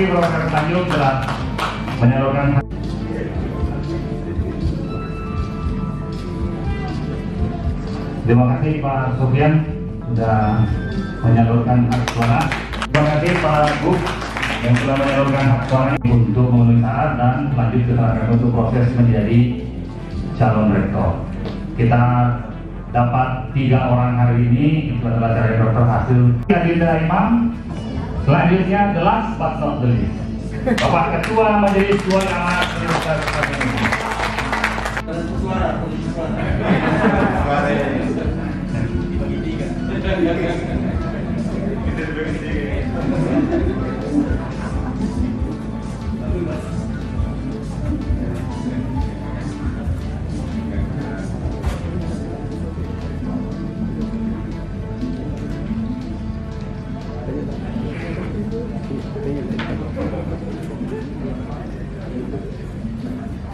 Profesor Tanjung telah menyalurkan. Terima kasih Pak Sofyan sudah menyalurkan hak suara. Terima kasih Pak Gub yang telah menyalurkan hak suara untuk memenuhi syarat dan lanjut ke tahap untuk proses menjadi calon rektor. Kita dapat 3 orang hari ini, itu adalah cara rektor hasil. Agenda Imam. Selanjutnya the last but not the least, Bapak Ketua Majelis Dewan Amanat Universitas Indonesia.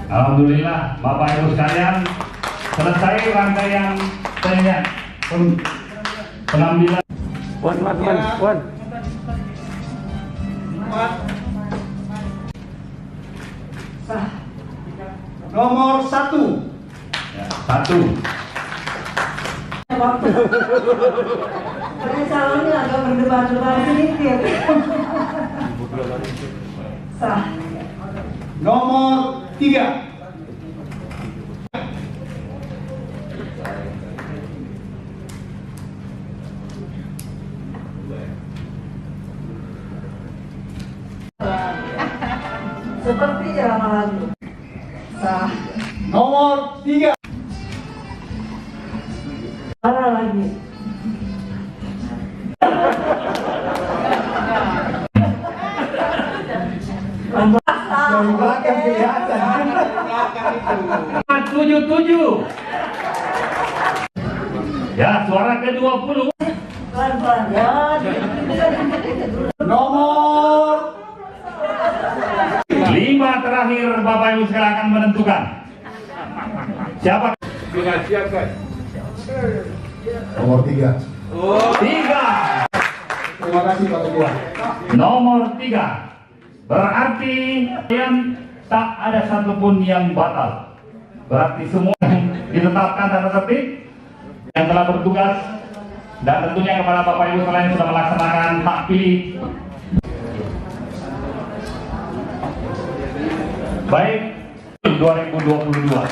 Alhamdulillah, Bapak Ibu sekalian, selesai rangkaian pengambilan. Wan. Nomor 1. Ya, 1. Calonnya agak berdebar-debar sedikit. Sah. Nomor 3. Seperti irama lagu. Sah. Nomor 3. Parah lagi. Dari belakang kelihatan. 77. Ya, suara ke-20. Pelan-pelan ya. Nomor 5 terakhir Bapak Ibu sekalian akan menentukan siapa. Nomor 3. 3. Terima kasih Pak Ketua. Nomor 3. Berarti yang tak ada satupun yang batal. Berarti semua yang ditetapkan tata tertib yang telah bertugas dan tentunya kepada Bapak Ibu sekalian yang sudah melaksanakan hak pilih. Baik 2022.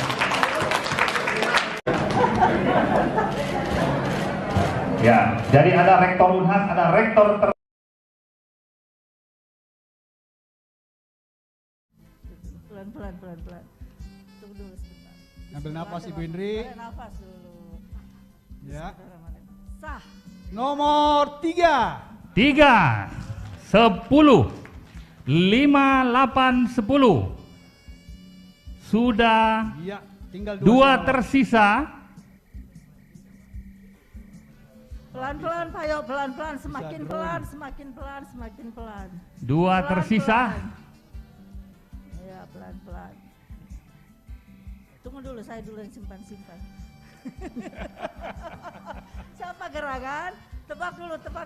Ya, jadi ada rektor Unhas, ada rektor Pelan-pelan. Tunggu dulu sebentar. Ambil nafas Ibu Indri. Ambil nafas dulu. Ya. Sah. Nomor 3. 3, 10, 5, 8, 10. Sudah Iya, tinggal 2 tersisa. Pelan-pelan Pak Yo, pelan-pelan, semakin pelan. 2 tersisa. Ya, pelan-pelan. Tunggu dulu, saya dulu yang simpan. Siapa gerangan? Tebak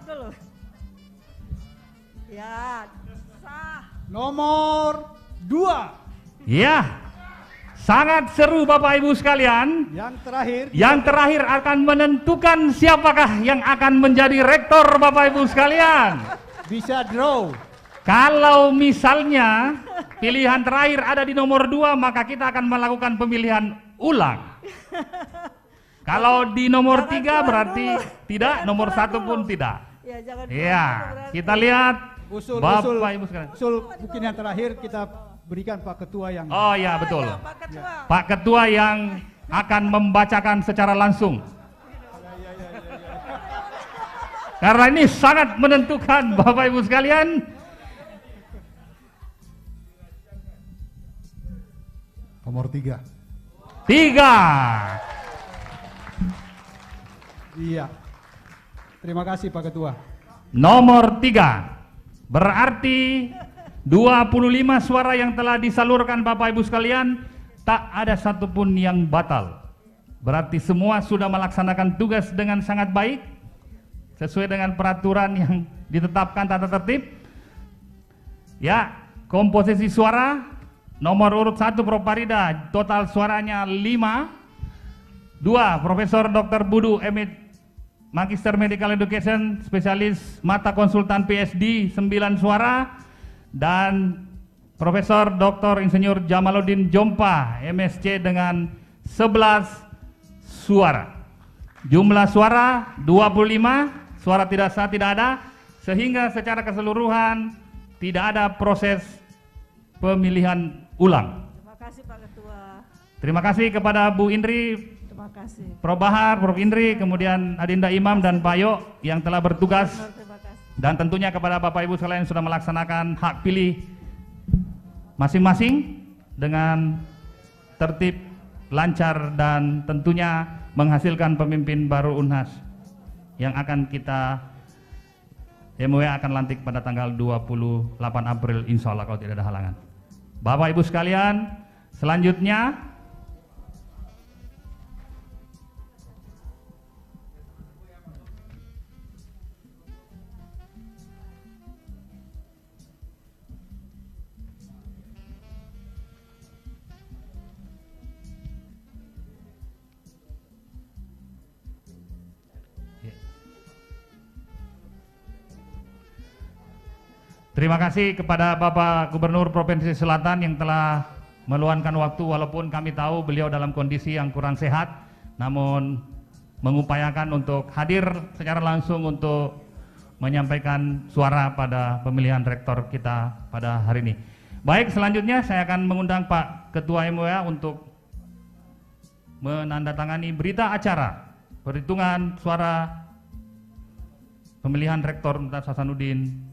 dulu. Ya, sah. Nomor 2. Ya, sangat seru Bapak Ibu sekalian. Yang terakhir akan menentukan siapakah yang akan menjadi rektor Bapak Ibu sekalian. bisa draw. Kalau misalnya pilihan terakhir ada di nomor 2, maka kita akan melakukan pemilihan ulang. Kalau di nomor 3 berarti tidak, nomor 1 pun tidak. Ya, kita lihat Bapak Ibu sekalian. Usul mungkin yang terakhir kita berikan Pak Ketua yang. Oh ya, betul. Pak Ketua yang akan membacakan secara langsung. Karena ini sangat menentukan Bapak Ibu sekalian. Nomor 3. 3. Iya. Terima kasih Pak Ketua. Nomor 3. Berarti 25 suara yang telah disalurkan Bapak Ibu sekalian, tak ada satupun yang batal. Berarti semua sudah melaksanakan tugas dengan sangat baik sesuai dengan peraturan yang ditetapkan tata tertib. Ya, komposisi suara nomor urut 1 Prof Farida, total suaranya 5. 2 Profesor Dr. Budu Emit, Magister Medical Education, spesialis mata konsultan PhD, 9 suara. Dan Profesor Dr. Insinyur Jamaluddin Jompa, MSc dengan 11 suara. Jumlah suara 25, suara tidak sah tidak ada, sehingga secara keseluruhan tidak ada proses pemilihan ulang. Terima kasih Pak Ketua. Terima kasih kepada Bu Indri, Terima kasih. Prof Bahar, Prof Indri, kemudian Adinda Imam dan Pak Yo yang telah bertugas, Terima kasih. dan tentunya kepada Bapak Ibu sekalian yang sudah melaksanakan hak pilih masing-masing dengan tertib, lancar, dan tentunya menghasilkan pemimpin baru UNHAS yang akan kita MUA akan lantik pada tanggal 28 April insya Allah kalau tidak ada halangan. Bapak Ibu sekalian, selanjutnya terima kasih kepada Bapak Gubernur Provinsi Selatan yang telah meluangkan waktu, walaupun kami tahu beliau dalam kondisi yang kurang sehat, namun mengupayakan untuk hadir secara langsung untuk menyampaikan suara pada pemilihan rektor kita pada hari ini. Baik, selanjutnya saya akan mengundang Pak Ketua MUA untuk menandatangani berita acara perhitungan suara pemilihan rektor Universitas Hasanuddin